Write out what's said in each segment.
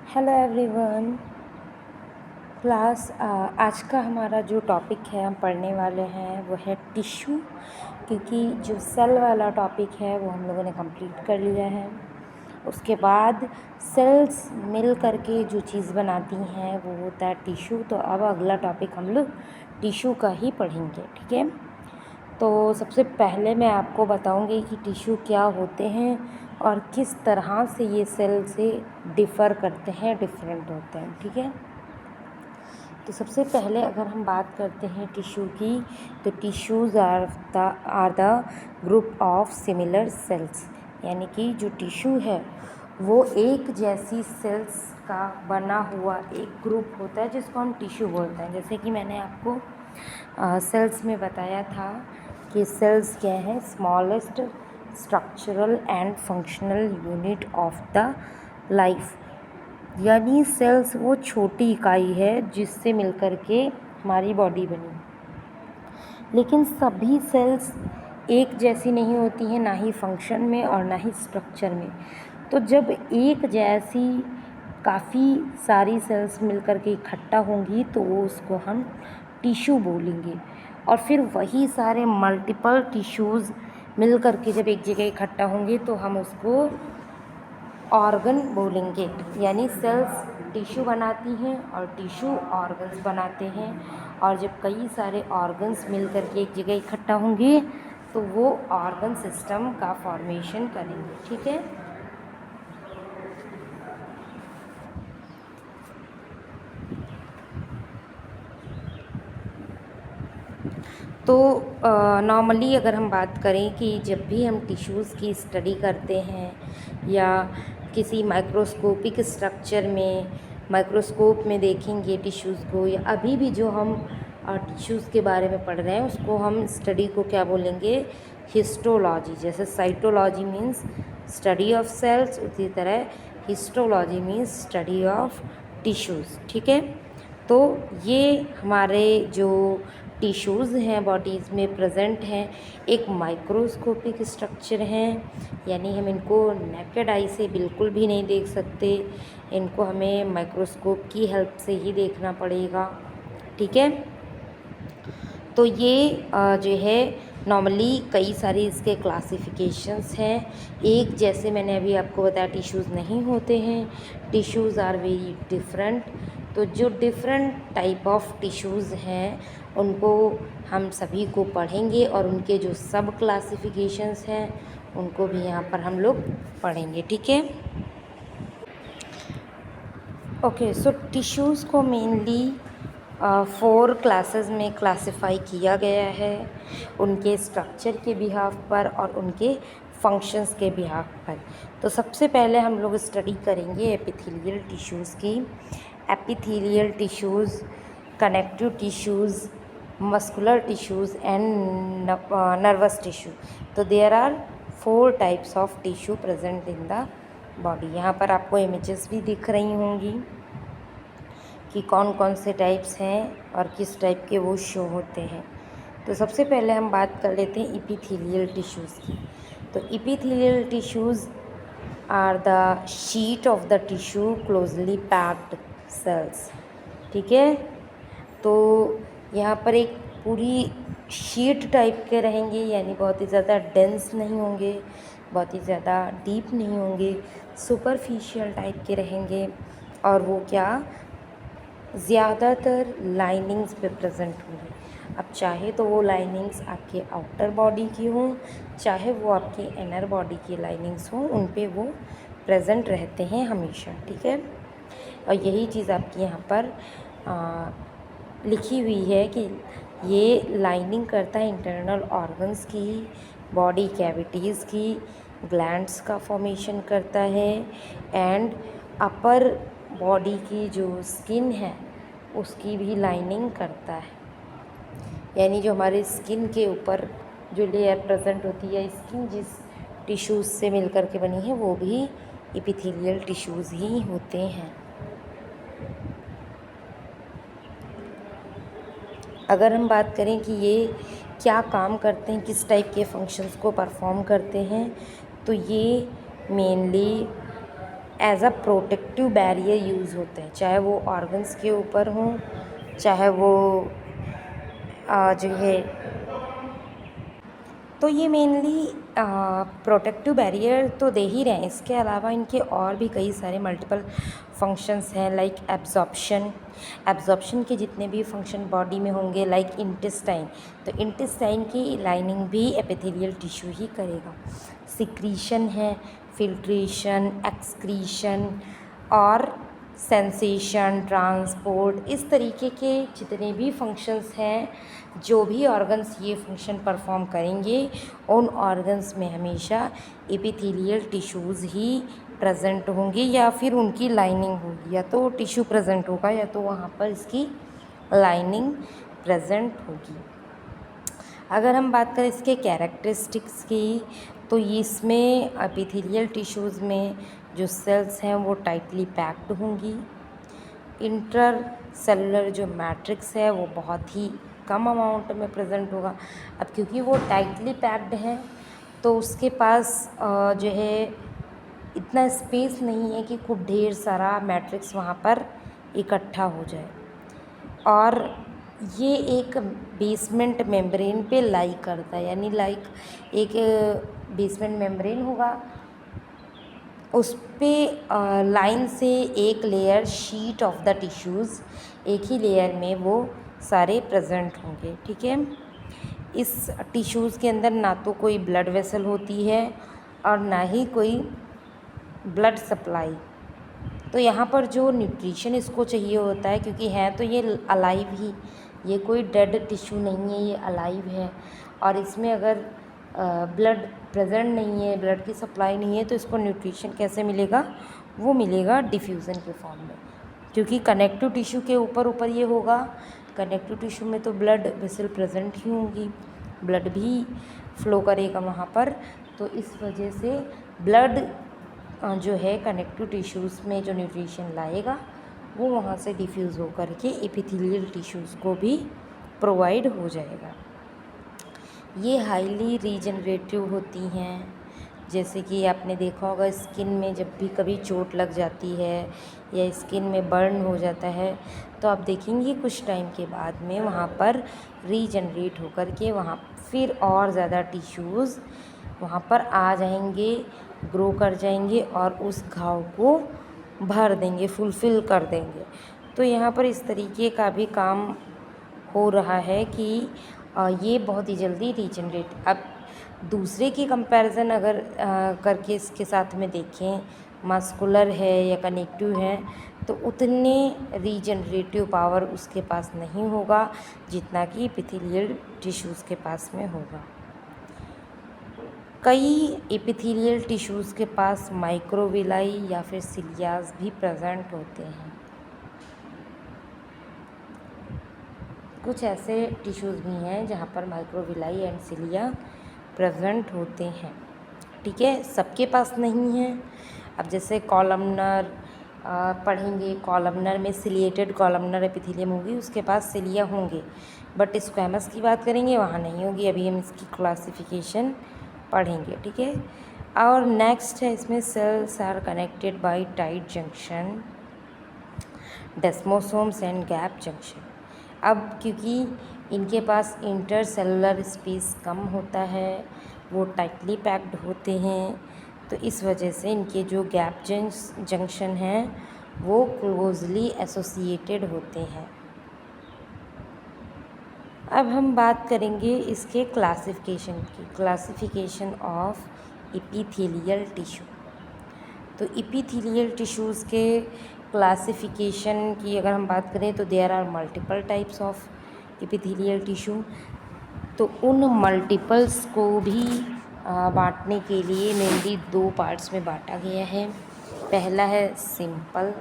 Hello everyone. आज का हमारा जो टॉपिक है हम पढ़ने वाले हैं वो है टिश्यू, क्योंकि जो सेल वाला टॉपिक है वो हम लोगों ने कंप्लीट कर लिया है। उसके बाद सेल्स मिल करके जो चीज़ बनाती हैं वो होता है टिश्यू। तो अब अगला टॉपिक हम लोग टिश्यू का ही पढ़ेंगे, ठीक है। तो सबसे पहले मैं आपको बताऊंगी कि टिश्यू क्या होते हैं और किस तरह से ये सेल से डिफ़र करते हैं, डिफरेंट होते हैं, ठीक है। तो सबसे पहले अगर हम बात करते हैं टिश्यू की, तो tissues are the group of similar cells, यानी कि जो टिश्यू है वो एक जैसी सेल्स का बना हुआ एक ग्रुप होता है जिसको हम टिश्यू बोलते हैं। जैसे कि मैंने आपको सेल्स में बताया था कि सेल्स क्या है, smallest structural and functional unit of the life, यानी सेल्स वो छोटी इकाई है जिससे मिलकर के हमारी बॉडी बनी। लेकिन सभी सेल्स एक जैसी नहीं होती हैं, ना ही फंक्शन में और ना ही स्ट्रक्चर में। तो जब एक जैसी काफ़ी सारी सेल्स मिलकर के इकट्ठा होंगी तो वो उसको हम टिश्यू बोलेंगे। और फिर वही सारे मल्टीपल टिश्यूज़ मिल करके जब एक जगह इकट्ठा होंगे तो हम उसको ऑर्गन बोलेंगे। यानी सेल्स टिश्यू बनाती हैं और टिश्यू ऑर्गन्स बनाते हैं, और जब कई सारे ऑर्गन्स मिल करके एक जगह इकट्ठा होंगे तो वो ऑर्गन सिस्टम का फॉर्मेशन करेंगे, ठीक है। तो नॉर्मली अगर हम बात करें कि जब भी हम टिश्यूज़ की स्टडी करते हैं या किसी माइक्रोस्कोपिक स्ट्रक्चर में माइक्रोस्कोप में देखेंगे टिश्यूज़ को, या अभी भी जो हम टिश्यूज़ के बारे में पढ़ रहे हैं उसको हम स्टडी को क्या बोलेंगे, हिस्टोलॉजी। जैसे cytology means study of cells, उसी तरह histology means study of tissues, ठीक है। तो ये हमारे जो टिश्यूज़ हैं बॉडीज़ में प्रेजेंट हैं एक माइक्रोस्कोपिक स्ट्रक्चर हैं, यानी हम इनको नेकेड आई से बिल्कुल भी नहीं देख सकते, इनको हमें माइक्रोस्कोप की हेल्प से ही देखना पड़ेगा, ठीक है। तो ये जो है नॉर्मली कई सारी इसके क्लासिफिकेशंस हैं। एक जैसे मैंने अभी आपको बताया टिश्यूज़ नहीं होते हैं, टिश्यूज़ आर वेरी डिफरेंट। तो जो डिफरेंट टाइप ऑफ टिश्यूज़ हैं उनको हम सभी को पढ़ेंगे, और उनके जो सब क्लासिफिकेशंस हैं उनको भी यहाँ पर हम लोग पढ़ेंगे, ठीक है। ओके, सो टिश्यूज़ को मेनली 4 क्लासेस में क्लासिफाई किया गया है, उनके स्ट्रक्चर के बिहाफ पर और उनके फंक्शंस के बिहाफ पर। तो सबसे पहले हम लोग स्टडी करेंगे एपिथेलियल टिश्यूज़ की। Epithelial tissues, connective tissues, muscular tissues and nervous tissue. तो there are 4 types of tissue present in the body. यहाँ पर आपको इमेजेस भी दिख रही होंगी कि कौन कौन से टाइप्स हैं और किस टाइप के वो शो होते हैं। तो सबसे पहले हम बात कर लेते हैं एपिथेलियल टिश्यूज़ की। तो epithelial tissues are the sheet of the tissue closely packed cells, ठीक है। तो यहाँ पर एक पूरी शीट टाइप के रहेंगे, यानी बहुत ही ज़्यादा डेंस नहीं होंगे, बहुत ही ज़्यादा डीप नहीं होंगे, सुपरफिशियल टाइप के रहेंगे। और वो क्या, ज़्यादातर लाइनिंग्स पे प्रेजेंट होंगी। अब चाहे तो वो लाइनिंग्स आपके आउटर बॉडी की हों, चाहे वो आपकी इनर बॉडी की लाइनिंग्स हों, उन पे वो प्रेजेंट रहते हैं हमेशा, ठीक है। और यही चीज़ आपकी यहाँ पर लिखी हुई है कि ये लाइनिंग करता है इंटरनल ऑर्गन्स की, बॉडी कैविटीज़ की, ग्लैंड्स का फॉर्मेशन करता है, एंड अपर बॉडी की जो स्किन है उसकी भी लाइनिंग करता है। यानी जो हमारे स्किन के ऊपर जो लेयर प्रेजेंट होती है, स्किन जिस टिश्यूज़ से मिलकर के बनी है वो भी एपिथेलियल टिश्यूज़ ही होते हैं। अगर हम बात करें कि ये क्या काम करते हैं, किस टाइप के फंक्शंस को परफॉर्म करते हैं, तो ये mainly as a protective barrier use होते हैं, चाहे वो ऑर्गन्स के ऊपर हों, चाहे वो जो है, तो ये मेनली प्रोटेक्टिव बैरियर तो दे ही रहे हैं। इसके अलावा इनके और भी कई सारे मल्टीपल फंक्शंस हैं, लाइक एब्जॉर्प्शन के जितने भी फंक्शन बॉडी में होंगे, लाइक इंटेस्टाइन, तो इंटेस्टाइन की लाइनिंग भी एपिथेलियल टिश्यू ही करेगा। सिक्रीशन है, फिल्ट्रेशन, एक्सक्रीशन और सेंसेशन, ट्रांसपोर्ट, इस तरीके के जितने भी फंक्शंस हैं, जो भी ऑर्गन्स ये फंक्शन परफॉर्म करेंगे, उन ऑर्गन्स में हमेशा एपिथेलियल टिश्यूज़ ही प्रेजेंट होंगे या फिर उनकी लाइनिंग होगी, या तो टिश्यू प्रेजेंट होगा या तो वहाँ पर इसकी लाइनिंग प्रेजेंट होगी। अगर हम बात करें इसके कैरेक्टरिस्टिक्स की, तो इसमें एपिथेलियल टिश्यूज़ में जो सेल्स हैं वो टाइटली पैक्ड होंगी। इंटर सेलुलर जो मैट्रिक्स है वो बहुत ही कम अमाउंट में प्रेजेंट होगा। अब क्योंकि वो टाइटली पैक्ड है तो उसके पास जो है इतना स्पेस नहीं है कि खूब ढेर सारा मैट्रिक्स वहाँ पर इकट्ठा हो जाए, और ये एक बेसमेंट मेम्ब्रेन पे लाई करता है, यानी लाइक एक बेसमेंट मेम्ब्रेन होगा, उस पे लाइन से एक layer sheet of the tissues, एक ही लेयर में वो सारे प्रेजेंट होंगे। ठीक है, इस टिश्यूज़ के अंदर ना तो कोई ब्लड वेसल होती है और ना ही कोई ब्लड सप्लाई। तो यहाँ पर जो न्यूट्रिशन इसको चाहिए होता है, क्योंकि है तो ये अलाइव ही, ये कोई डेड टिश्यू नहीं है, ये अलाइव है, और इसमें अगर ब्लड प्रेजेंट नहीं है, ब्लड की सप्लाई नहीं है, तो इसको न्यूट्रिशन कैसे मिलेगा? वो मिलेगा डिफ्यूज़न के फॉर्म में, क्योंकि कनेक्टिव टिश्यू के ऊपर ये होगा। कनेक्टिव टिश्यू में तो ब्लड वेसल प्रेजेंट ही होंगी, ब्लड भी फ्लो करेगा वहाँ पर, तो इस वजह से ब्लड जो है कनेक्टिव टिश्यूज़ में जो न्यूट्रिशन लाएगा वो वहाँ से डिफ्यूज़ होकर के एपिथेलियल टिश्यूज़ को भी प्रोवाइड हो जाएगा। ये हाईली रीजनरेटिव होती हैं, जैसे कि आपने देखा होगा स्किन में जब भी कभी चोट लग जाती है या स्किन में बर्न हो जाता है, तो आप देखेंगे कुछ टाइम के बाद में वहाँ पर रीजनरेट होकर के वहाँ फिर और ज़्यादा टिश्यूज़ वहाँ पर आ जाएंगे, ग्रो कर जाएंगे और उस घाव को भर देंगे, फुलफ़िल कर देंगे। तो यहाँ पर इस तरीके का भी काम हो रहा है कि ये बहुत ही जल्दी रीजनरेट। अब दूसरे की कंपैरिजन अगर करके इसके साथ में देखें, मस्कुलर है या कनेक्टिव है, तो उतने रीजनरेटिव पावर उसके पास नहीं होगा जितना कि एपिथेलियल टिश्यूज़ के पास में होगा। कई एपिथेलियल टिश्यूज़ के पास माइक्रोविलाई या फिर सिलियाज भी प्रेजेंट होते हैं। कुछ ऐसे टिश्यूज़ भी हैं जहाँ पर माइक्रोविलाई एंड सिलिया प्रेजेंट होते हैं। ठीक है, सबके पास नहीं है। अब जैसे कॉलमनर पढ़ेंगे, कॉलमनर में सिलिएटेड कॉलमनर एपिथेलियम होगी, उसके पास सिलिया होंगे, बट स्क्वैमस की बात करेंगे वहाँ नहीं होगी। अभी हम इसकी क्लासिफिकेशन पढ़ेंगे। ठीक है, और नेक्स्ट है इसमें cells are connected by tight junction, desmosomes and gap junction. अब क्योंकि इनके पास इंटर सेलुलर स्पेस कम होता है, वो टाइटली पैक्ड होते हैं, तो इस वजह से इनके जो गैप जंक्शन हैं वो क्लोजली एसोसिएटेड होते हैं। अब हम बात करेंगे इसके क्लासिफिकेशन की, क्लासिफिकेशन ऑफ एपिथेलियल टिश्यू। तो एपिथेलियल टिश्यूज़ के क्लासिफिकेशन की अगर हम बात करें तो there are multiple types of epithelial tissue. तो उन मल्टीपल्स को भी बांटने के लिए मेनली दो पार्ट्स में बांटा गया है। पहला है सिंपल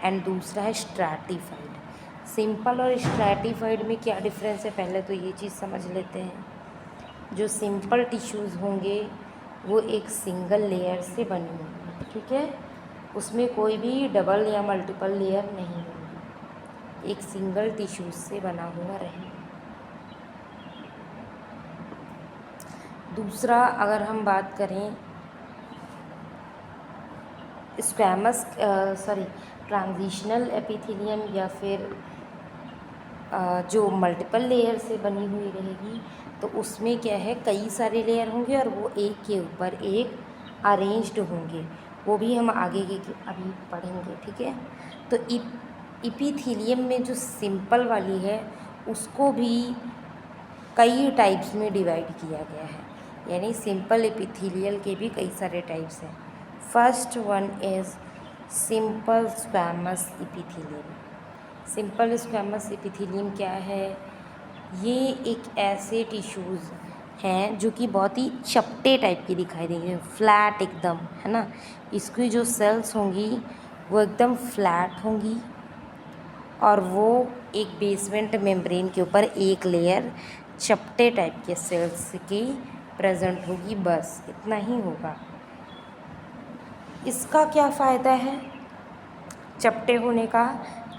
एंड दूसरा है स्ट्रैटिफाइड। सिंपल और स्ट्रैटिफाइड में क्या डिफरेंस है, पहले तो ये चीज़ समझ लेते हैं। जो सिंपल टिश्यूज़ होंगे वो एक सिंगल लेयर से बने होंगे। ठीक है, उसमें कोई भी डबल या मल्टीपल लेयर नहीं होगी, एक सिंगल टिश्यूज से बना हुआ रहेगा। दूसरा अगर हम बात करें स्क्वैमस ट्रांजिशनल एपिथेलियम या फिर जो मल्टीपल लेयर से बनी हुई रहेगी, तो उसमें क्या है, कई सारे लेयर होंगे और वो एक के ऊपर एक अरेंज्ड होंगे। वो भी हम आगे के अभी पढ़ेंगे, ठीक है। तो एपिथेलियम में जो सिंपल वाली है उसको भी कई टाइप्स में डिवाइड किया गया है, यानी सिंपल एपिथेलियल के भी कई सारे टाइप्स हैं। First one is simple squamous epithelium. Simple squamous epithelium क्या है? ये एक ऐसे टिश्यूज़ हैं जो कि बहुत ही चपटे टाइप की दिखाई देंगे, फ्लैट एकदम, है ना। इसकी जो सेल्स होंगी वो एकदम फ्लैट होंगी और वो एक बेसमेंट मेम्ब्रेन के ऊपर एक लेयर चपटे टाइप के सेल्स की प्रेजेंट होगी, बस इतना ही होगा। इसका क्या फ़ायदा है चपटे होने का?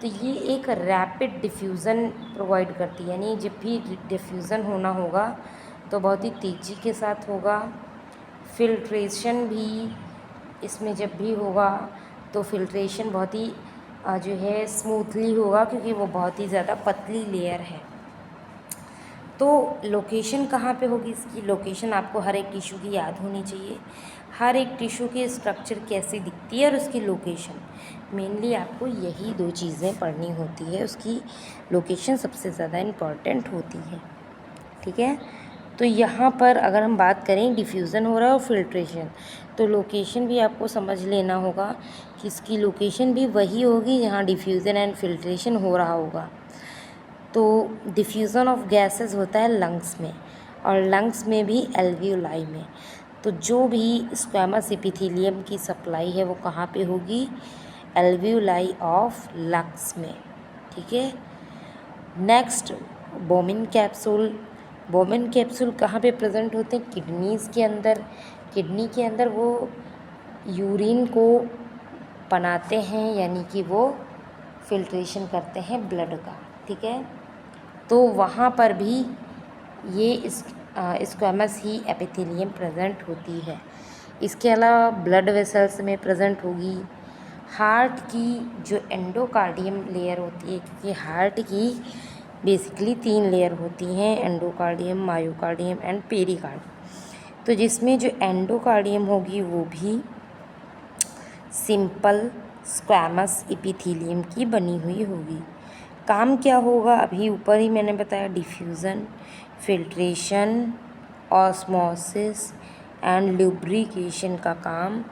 तो ये एक रैपिड डिफ्यूज़न प्रोवाइड करती है, यानी जब भी डिफ्यूज़न होना होगा तो बहुत ही तेज़ी के साथ होगा। फिल्ट्रेशन भी इसमें जब भी होगा तो फिल्ट्रेशन बहुत ही जो है स्मूथली होगा, क्योंकि वो बहुत ही ज़्यादा पतली लेयर है। तो लोकेशन कहाँ पे होगी? इसकी लोकेशन आपको हर एक टिश्यू की याद होनी चाहिए। हर एक टिश्यू की स्ट्रक्चर कैसी दिखती है और उसकी लोकेशन, मेनली आपको यही दो चीज़ें पढ़नी होती है। उसकी लोकेशन सबसे ज़्यादा इम्पॉर्टेंट होती है, ठीक है। तो यहाँ पर अगर हम बात करें डिफ्यूज़न हो रहा है और फिल्ट्रेशन, तो लोकेशन भी आपको समझ लेना होगा कि इसकी लोकेशन भी वही होगी जहाँ डिफ्यूज़न एंड फिल्ट्रेशन हो रहा होगा। तो डिफ्यूज़न ऑफ गैसेस होता है लंग्स में, और लंग्स में भी एल्वियोलाई में। तो जो भी स्क्वैमस एपिथेलियम की सप्लाई है वो कहाँ पे होगी? एल्वियोलाई ऑफ लंग्स में, ठीक है। Next, Bowman capsule. Bowman capsule कहाँ पे प्रेजेंट होते हैं? किडनीज़ के अंदर। किडनी के अंदर वो यूरिन को बनाते हैं, यानी कि वो फिल्ट्रेशन करते हैं ब्लड का, ठीक है। तो वहाँ पर भी ये स्क्वैमस ही एपिथेलियम प्रेजेंट होती है। इसके अलावा ब्लड वेसल्स में प्रेजेंट होगी। हार्ट की जो एंडोकार्डियम लेयर होती है, क्योंकि हार्ट की बेसिकली 3 लेयर होती हैं, एंडोकार्डियम, मायोकार्डियम एंड पेरिकार्डियम। तो जिसमें जो एंडोकार्डियम होगी वो भी सिंपल स्क्वैमस एपिथेलियम की बनी हुई होगी। काम क्या होगा? अभी ऊपर ही मैंने बताया, diffusion, filtration, osmosis and lubrication का काम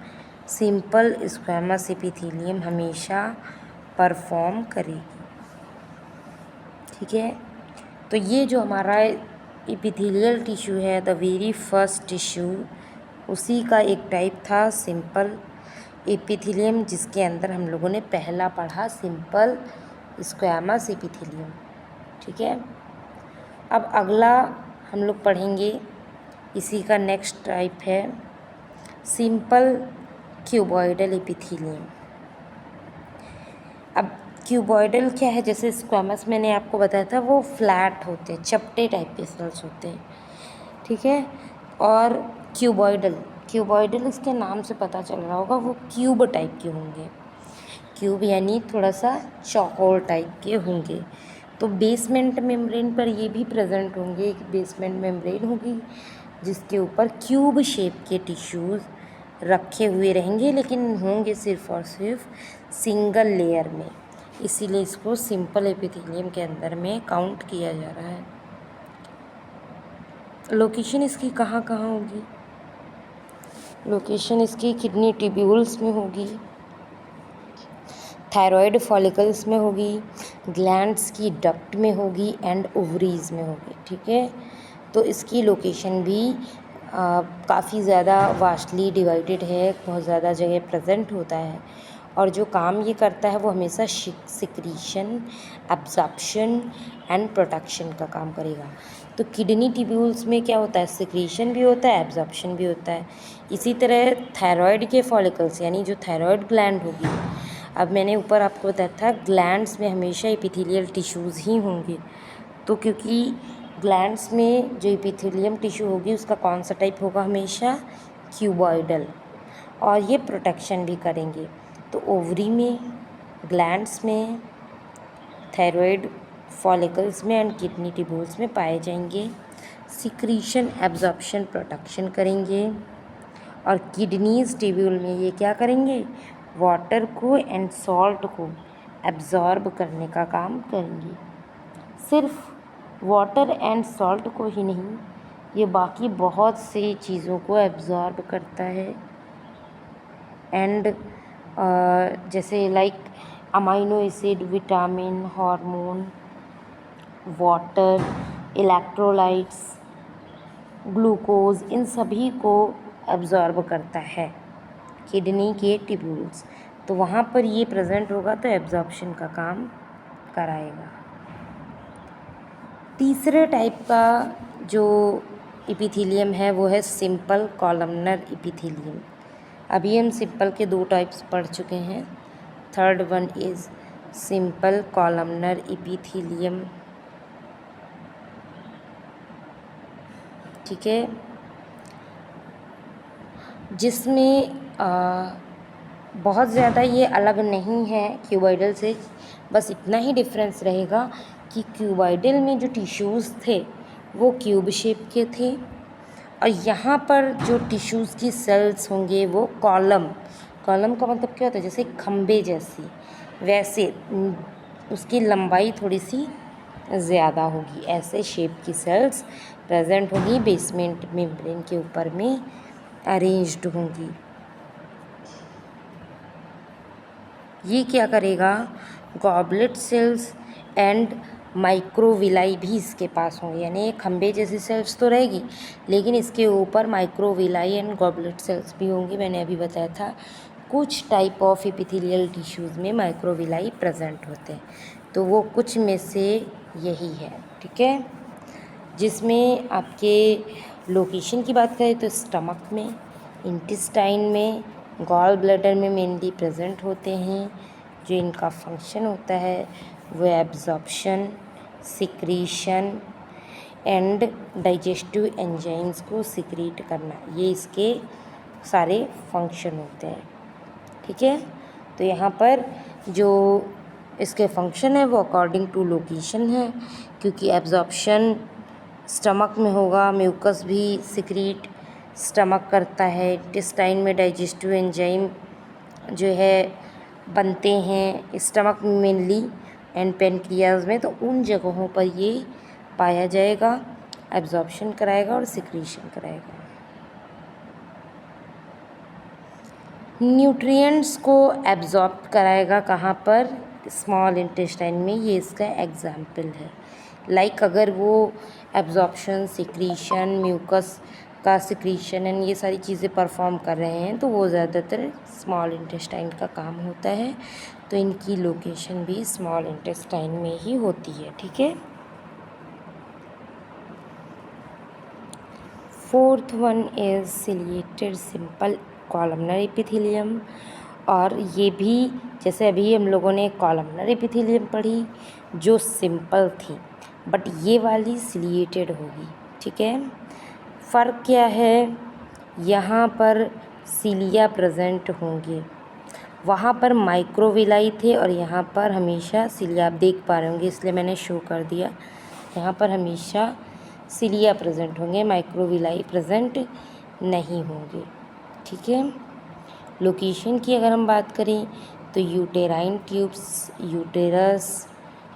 सिंपल स्क्वैमस एपिथेलियम हमेशा परफॉर्म करेगी, ठीक है। तो ये जो हमारा एपिथेलियल टिश्यू है, द वेरी फर्स्ट टिश्यू, उसी का एक टाइप था सिंपल एपिथेलियम, जिसके अंदर हम लोगों ने पहला पढ़ा सिंपल स्क्वैमस एपिथेलियम, ठीक है। अब अगला हम लोग पढ़ेंगे, इसी का नेक्स्ट टाइप है सिंपल क्यूबॉइडल एपिथेलियम। अब क्यूबॉइडल क्या है? जैसे स्क्वैमस मैंने आपको बताया था वो फ्लैट होते हैं, चपटे टाइप के सेल्स होते हैं, ठीक है। और क्यूबॉइडल इसके नाम से पता चल रहा होगा, वो क्यूब टाइप के होंगे। क्यूब यानी थोड़ा सा चौकोर टाइप के होंगे। तो बेसमेंट मेम्ब्रेन पर ये भी प्रेजेंट होंगे। एक बेसमेंट मेम्ब्रेन होगी जिसके ऊपर क्यूब शेप के टिश्यूज़ रखे हुए रहेंगे, लेकिन होंगे सिर्फ और सिर्फ सिंगल लेयर में, इसीलिए इसको सिंपल एपिथेलियम के अंदर में काउंट किया जा रहा है। लोकेशन इसकी कहाँ कहाँ होगी? लोकेशन इसकी किडनी ट्यूब्यूल्स में होगी, थायराइड फॉलिकल्स में होगी, ग्लैंड्स की डक्ट में होगी एंड ओवरीज में होगी, ठीक है। तो इसकी लोकेशन भी काफ़ी ज़्यादा वास्टली डिवाइडेड है, बहुत ज़्यादा जगह प्रेजेंट होता है, और जो काम ये करता है वो हमेशा सिक्रीशन, एब्जॉर्प्शन एंड प्रोटेक्शन का काम करेगा। तो किडनी ट्यूब्यूल्स में क्या होता है? सिक्रीशन भी होता है, एब्जॉर्प्शन भी होता है। इसी तरह थायराइड के फॉलिकल्स, यानी जो थायराइड ग्लैंड होगी, अब मैंने ऊपर आपको बताया था ग्लैंड्स में हमेशा एपिथेलियल टिश्यूज़ ही होंगे। तो क्योंकि ग्लैंड्स में जो एपिथेलियम टिश्यू होगी उसका कौन सा टाइप होगा? हमेशा क्यूबॉइडल। और ये प्रोटेक्शन भी करेंगे। तो ओवरी में, ग्लैंड्स में, थायराइड फॉलिकल्स में एंड किडनी ट्यूब्यूल्स में पाए जाएंगे। सिक्रीशन, एब्जॉर्प्शन, प्रोटेक्शन करेंगे। और किडनीज ट्यूब्यूल में ये क्या करेंगे, वाटर को एंड सॉल्ट को एब्जॉर्ब करने का काम करेंगे। सिर्फ वाटर एंड सॉल्ट को ही नहीं, ये बाकी बहुत सी चीज़ों को एब्जॉर्ब करता है। एंड जैसे like amino acid, vitamin, hormone, water, electrolytes, glucose, इन सभी को एब्जॉर्ब करता है किडनी के ट्यूब्यूल्स। तो वहाँ पर ये प्रेजेंट होगा तो एब्जॉर्प्शन का काम कराएगा। तीसरे टाइप का जो एपिथेलियम है वो है सिंपल कॉलमनर एपिथेलियम। अभी हम सिंपल के 2 टाइप्स पढ़ चुके हैं। Third one is simple columnar epithelium. ठीक है, जिसमें बहुत ज़्यादा ये अलग नहीं है क्यूबॉइडल से, बस इतना ही डिफरेंस रहेगा कि क्यूबॉइडल में जो टिश्यूज़ थे वो क्यूब शेप के थे, और यहाँ पर जो टिश्यूज़ की सेल्स होंगे वो कॉलम का मतलब क्या होता है, जैसे खम्बे जैसी, वैसे उसकी लंबाई थोड़ी सी ज़्यादा होगी। ऐसे शेप की सेल्स प्रेजेंट होगी, बेसमेंट मेम्ब्रेन के ऊपर में अरेंज्ड होंगी। ये क्या करेगा, गॉबलेट सेल्स एंड माइक्रोविलाई भी इसके पास होंगे, यानी खम्बे जैसी सेल्स तो रहेगी लेकिन इसके ऊपर माइक्रोविलाई एंड गॉबलेट सेल्स भी होंगी। मैंने अभी बताया था कुछ टाइप ऑफ एपिथेलियल टिश्यूज़ में माइक्रोविलाई प्रेजेंट होते हैं, तो वो कुछ में से यही है। ठीक है, जिसमें आपके लोकेशन की बात करें तो स्टमक में, इंटेस्टाइन में, गॉल ब्लैडर में मेनली प्रेजेंट होते हैं। जो इनका फंक्शन होता है वो absorption, secretion and digestive enzymes को सिक्रीट करना, ये इसके सारे फंक्शन होते हैं। ठीक है, तो यहाँ पर जो इसके फंक्शन है वो अकॉर्डिंग टू लोकेशन है, क्योंकि एब्जॉर्प्शन स्टमक में होगा, म्यूकस भी सिक्रीट स्टमक करता है, इंटेस्टाइन में डाइजेस्टिव एंजाइम जो है बनते हैं स्टमक में मेनली एंड पेनक्रियाज में, तो उन जगहों पर ये पाया जाएगा, एब्जॉर्प्शन कराएगा और सिक्रीशन कराएगा। न्यूट्रिएंट्स को एब्जॉर्ब कराएगा कहाँ पर, स्मॉल इंटेस्टाइन में, ये इसका एग्जाम्पल है। लाइक अगर वो एब्जॉर्प्शन, सिक्रीशन, म्यूकस का सिक्रीशन एंड ये सारी चीज़ें परफॉर्म कर रहे हैं तो वो ज़्यादातर स्मॉल इंटेस्टाइन का काम होता है, तो इनकी लोकेशन भी स्मॉल इंटेस्टाइन में ही होती है। ठीक है, fourth one is ciliated simple columnar epithelium, और ये भी जैसे अभी हम लोगों ने कॉलमनर एपिथेलियम पढ़ी जो सिंपल थी, बट ये वाली सिलिएटेड होगी। ठीक है, फ़र्क क्या है, यहाँ पर सिलिया प्रेजेंट होंगे, वहाँ पर माइक्रोविलाई थे और यहाँ पर हमेशा सिलिया, आप देख पा रहे होंगे इसलिए मैंने शो कर दिया, यहाँ पर हमेशा सिलिया प्रेजेंट होंगे, माइक्रोविलाई प्रेजेंट नहीं होंगे। ठीक है, लोकेशन की अगर हम बात करें तो uterine tubes, uterus,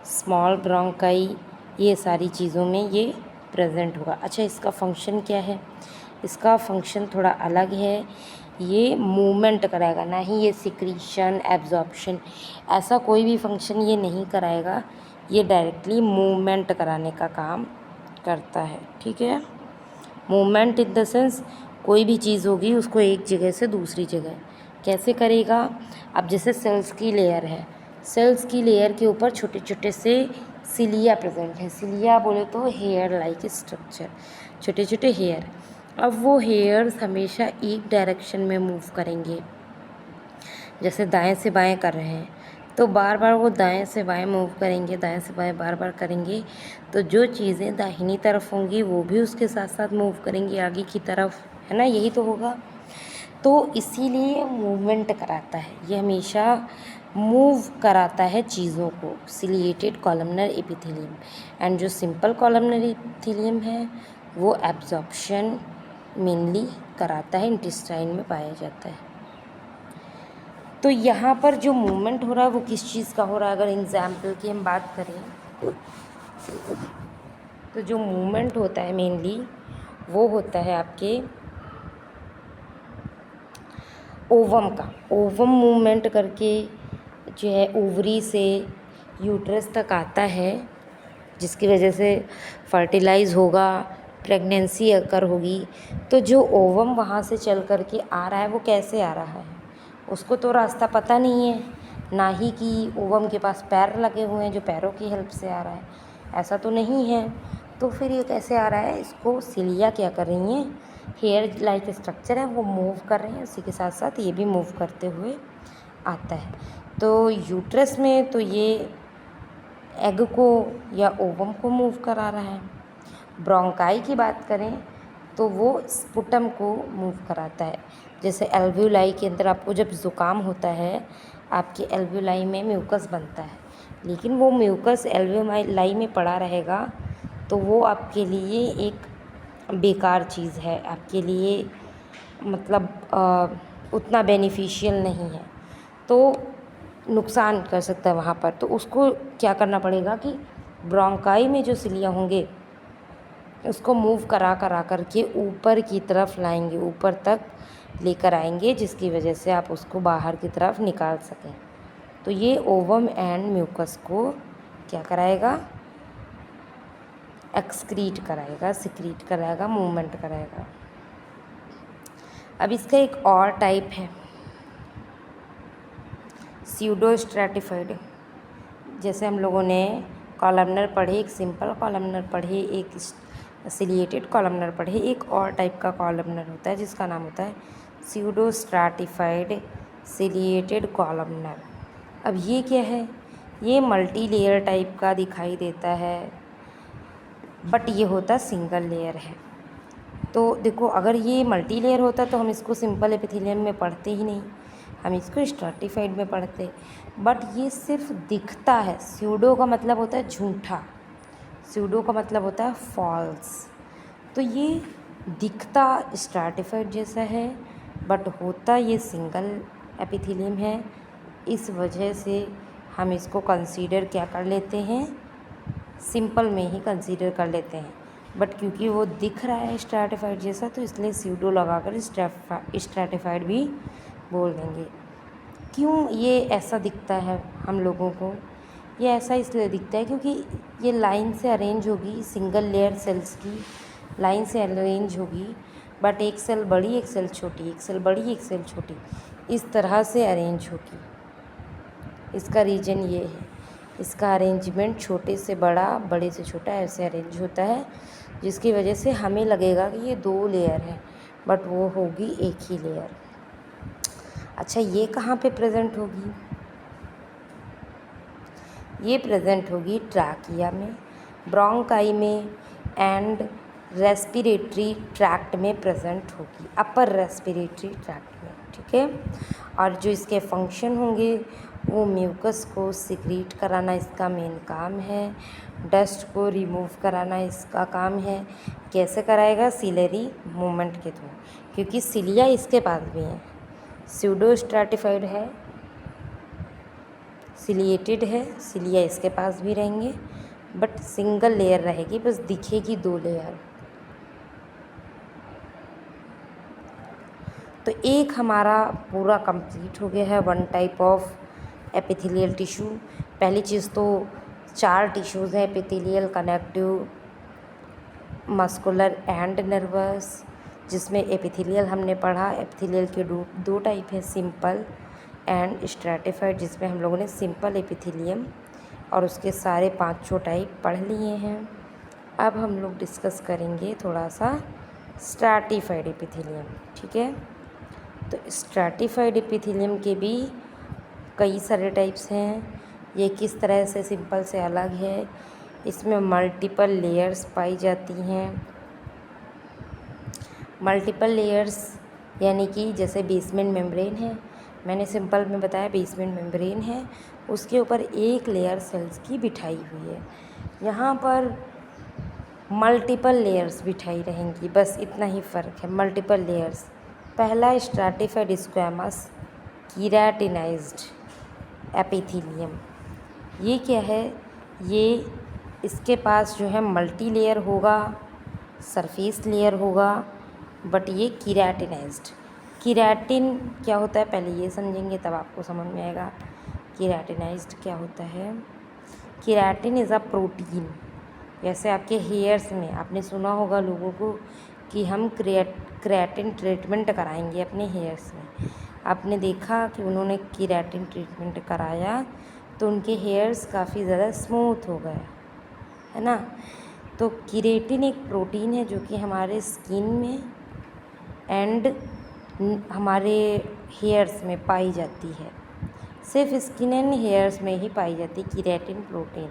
small bronchi, ये सारी चीज़ों में ये प्रेजेंट होगा। अच्छा, इसका फंक्शन क्या है, इसका फंक्शन थोड़ा अलग है, ये मूवमेंट कराएगा, ना ही ये सिक्रीशन, एब्जॉर्प्शन, ऐसा कोई भी फंक्शन ये नहीं कराएगा, ये डायरेक्टली मूवमेंट कराने का काम करता है। ठीक है, मूवमेंट इन द सेंस कोई भी चीज़ होगी उसको एक जगह से दूसरी जगह कैसे करेगा। अब जैसे सेल्स की लेयर है, सेल्स की लेयर के ऊपर छोटे छोटे से सिलिया प्रेजेंट है, सिलिया बोले तो हेयर लाइक स्ट्रक्चर, छोटे छोटे हेयर। अब वो हेयर्स हमेशा एक डायरेक्शन में मूव करेंगे, जैसे दाएं से बाएं कर रहे हैं तो बार बार वो दाएं से बाएं मूव करेंगे, दाएं से बाएं बार बार करेंगे, तो जो चीज़ें दाहिनी तरफ होंगी वो भी उसके साथ साथ मूव करेंगी आगे की तरफ, है ना, यही तो होगा। तो इसीलिए मूवमेंट कराता है, ये हमेशा मूव कराता है चीज़ों को, सिलिएटेड कॉलमनर एपिथेलियम। एंड जो सिंपल कॉलमनर एपिथेलियम है वो एब्जॉर्प्शन मेनली कराता है, इंटेस्टाइन में पाया जाता है। तो यहाँ पर जो मूवमेंट हो रहा है वो किस चीज़ का हो रहा है, अगर एग्जाम्पल की हम बात करें तो जो मूवमेंट होता है मेनली वो होता है आपके ओवम का। ओवम मूवमेंट करके जो है ओवरी से यूट्रस तक आता है, जिसकी वजह से फर्टिलाइज़ होगा, प्रेगनेंसी अकर होगी। तो जो ओवम वहाँ से चल कर के आ रहा है वो कैसे आ रहा है, उसको तो रास्ता पता नहीं है, ना ही कि ओवम के पास पैर लगे हुए हैं जो पैरों की हेल्प से आ रहा है, ऐसा तो नहीं है। तो फिर ये कैसे आ रहा है, इसको सिलिया क्या कर रही हैं, हेयर लाइक स्ट्रक्चर है वो मूव कर रहे हैं, उसी के साथ साथ ये भी मूव करते हुए आता है। तो यूट्रस में तो ये एग को या ओवम को मूव करा रहा है। ब्रोंकाई की बात करें तो वो स्पुटम को मूव कराता है। जैसे एल्व्यूलाई के अंदर आपको जब ज़ुकाम होता है, आपके एल्व्यूलाई में म्यूकस बनता है, लेकिन वो म्यूकस एल्व्यूलाई में पड़ा रहेगा तो वो आपके लिए एक बेकार चीज़ है, आपके लिए मतलब उतना बेनिफिशियल नहीं है, तो नुकसान कर सकता है वहाँ पर। तो उसको क्या करना पड़ेगा कि ब्रोंकाई में जो सिलिया होंगे उसको मूव करा करके ऊपर की तरफ लाएंगे, ऊपर तक लेकर आएंगे, जिसकी वजह से आप उसको बाहर की तरफ निकाल सकें। तो ये ओवम एंड म्यूकस को क्या कराएगा, एक्सक्रीट कराएगा, सिक्रीट कराएगा, मूवमेंट कराएगा। अब इसका एक और टाइप है स्यूडो स्ट्रैटिफाइड। जैसे हम लोगों ने कॉलमनर पढ़े, एक सिंपल कॉलमनर पढ़े, एक सिलिएटेड कॉलमनर पढ़े, एक और टाइप का कॉलमनर होता है जिसका नाम होता है स्यूडो स्ट्रैटिफाइड सिलिएटेड कॉलमनर। अब ये क्या है, ये मल्टी लेयर टाइप का दिखाई देता है, बट ये होता सिंगल लेयर है। तो देखो, अगर ये मल्टी लेयर होता तो हम इसको सिंपल एपिथेलियम में पढ़ते ही नहीं, हम इसको स्ट्रैटिफाइड में पढ़ते। बट ये सिर्फ दिखता है, स्यूडो का मतलब होता है झूठा, स्यूडो का मतलब होता है फॉल्स। तो ये दिखता स्ट्रैटिफाइड जैसा है बट होता ये सिंगल एपिथेलियम है। इस वजह से हम इसको कंसीडर क्या कर लेते हैं, सिंपल में ही कंसीडर कर लेते हैं। बट क्योंकि वो दिख रहा है स्ट्रैटिफाइड जैसा तो इसलिए स्यूडो लगाकर स्ट्रैटिफाइड भी बोल देंगे। क्यों ये ऐसा दिखता है हम लोगों को, ये ऐसा इसलिए दिखता है क्योंकि ये लाइन से अरेंज होगी, सिंगल लेयर सेल्स की लाइन से अरेंज होगी, बट एक सेल बड़ी एक सेल छोटी, एक सेल बड़ी एक सेल छोटी, इस तरह से अरेंज होगी। इसका रीज़न ये है, इसका अरेंजमेंट छोटे से बड़ा, बड़े से छोटा ऐसे अरेंज होता है, जिसकी वजह से हमें लगेगा कि ये 2 लेयर है बट वो होगी एक ही लेयर। अच्छा, ये कहाँ पे प्रेजेंट होगी, ये प्रेजेंट होगी ट्रैकिया में, ब्रोंकाई में एंड रेस्पिरेटरी ट्रैक्ट में प्रेजेंट होगी, अपर रेस्पिरेटरी ट्रैक्ट में, ठीक है। और जो इसके फंक्शन होंगे वो म्यूकस को सिक्रीट कराना इसका मेन काम है, डस्ट को रिमूव कराना इसका काम है। कैसे कराएगा, सिलेरी मूवमेंट के थ्रू, क्योंकि सिलिया इसके पास भी है, स्यूडो स्ट्रैटिफाइड है, सिलिएटेड है, सिलिया इसके पास भी रहेंगे बट सिंगल लेयर रहेगी, बस दिखेगी 2 लेयर। तो एक हमारा पूरा कंप्लीट हो गया है, 1 टाइप ऑफ एपिथेलियल टिश्यू। पहली चीज़ तो 4 टिश्यूज़ हैं, epithelial, connective, muscular and nervous, जिसमें एपिथेलियल हमने पढ़ा। एपिथेलियल के 2 टाइप है, सिंपल एंड स्ट्रैटिफाइड, जिसमें हम लोगों ने सिंपल एपिथेलियम और उसके सारे 5 टाइप पढ़ लिए हैं। अब हम लोग डिस्कस करेंगे थोड़ा सा स्ट्रैटिफाइड एपिथेलियम, ठीक है। तो स्ट्रैटिफाइड एपिथेलियम के भी कई सारे टाइप्स हैं। ये किस तरह से सिंपल से अलग है, इसमें मल्टीपल लेयर्स पाई जाती हैं। मल्टीपल लेयर्स यानी कि जैसे बेसमेंट मेम्ब्रेन है, मैंने सिंपल में बताया बेसमेंट मेम्ब्रेन है, उसके ऊपर एक लेयर सेल्स की बिठाई हुई है। यहाँ पर मल्टीपल लेयर्स बिठाई रहेंगी, बस इतना ही फ़र्क है, मल्टीपल लेयर्स। पहला स्ट्रैटिफाइड स्क्वैमस कीराटिनाइज्ड एपिथेलियम, ये क्या है, ये इसके पास जो है मल्टी लेयर होगा, सरफेस लेयर होगा, बट ये कीराटिनाइज्ड। कीराटिन क्या होता है पहले ये समझेंगे तब आपको समझ में आएगा कीराटिनाइज्ड क्या होता है। कीराटिन इज़ अ प्रोटीन। जैसे आपके हेयर्स में आपने सुना होगा लोगों को कि हम केराटिन ट्रीटमेंट कराएंगे अपने हेयर्स में। आपने देखा कि उन्होंने केराटिन ट्रीटमेंट कराया तो उनके हेयर्स काफ़ी ज़्यादा स्मूथ हो गए, है ना। तो केराटिन एक प्रोटीन है जो कि हमारे स्किन में एंड हमारे हेयर्स में पाई जाती है, सिर्फ स्किन एंड हेयर्स में ही पाई जाती है केराटिन प्रोटीन।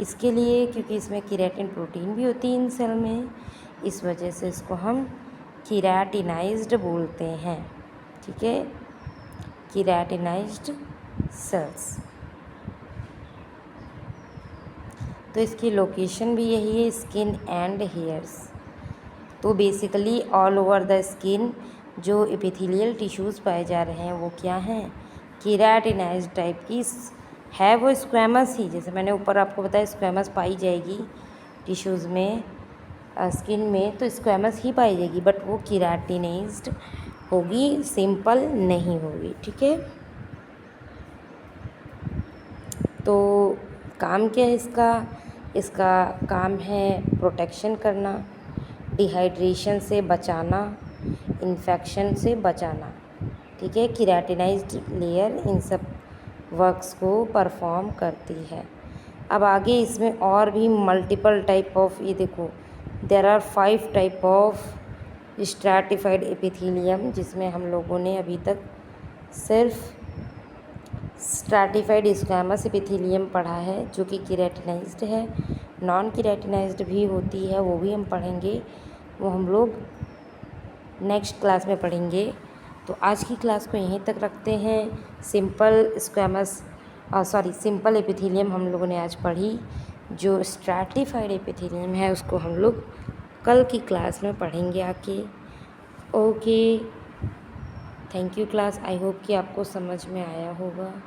इसके लिए क्योंकि इसमें केराटिन प्रोटीन भी होती है इन सेल में, इस वजह से इसको हम कीराटिनाइज्ड बोलते हैं, ठीक है, कीराटिनाइज्ड सेल्स। तो इसकी लोकेशन भी यही है, स्किन एंड हेयर्स। तो basically all over the skin जो एपिथेलियल टिश्यूज़ पाए जा रहे हैं वो क्या हैं, कीराटिनाइज्ड टाइप की है। वो स्क्वैमस ही, जैसे मैंने ऊपर आपको बताया स्क्वैमस पाई जाएगी टिश्यूज़ में, स्किन में तो स्क्वैमस ही पाई जाएगी, बट वो कीराटिनाइज्ड होगी, सिंपल नहीं होगी, ठीक है। तो काम क्या है इसका, इसका काम है प्रोटेक्शन करना, डिहाइड्रेशन से बचाना, इन्फेक्शन से बचाना, ठीक है। कीराटिनाइज्ड लेयर इन सब वर्क्स को परफॉर्म करती है। अब आगे इसमें और भी मल्टीपल टाइप ऑफ, ये देखो there are 5 type of stratified epithelium, जिसमें हम लोगों ने अभी तक सिर्फ स्ट्रैटिफाइड स्क्वैमस एपिथेलियम पढ़ा है जो कि कीराटिनाइज्ड है। नॉन कीराटिनाइज्ड भी होती है, वो भी हम पढ़ेंगे, वो हम लोग नेक्स्ट क्लास में पढ़ेंगे। तो आज की क्लास को यहीं तक रखते हैं। सिंपल एपिथेलियम हम लोगों ने आज पढ़ी, जो स्ट्रैटिफाइड एपिथेलियम है उसको हम लोग कल की क्लास में पढ़ेंगे आके। Okay, thank you class, I hope कि आपको समझ में आया होगा।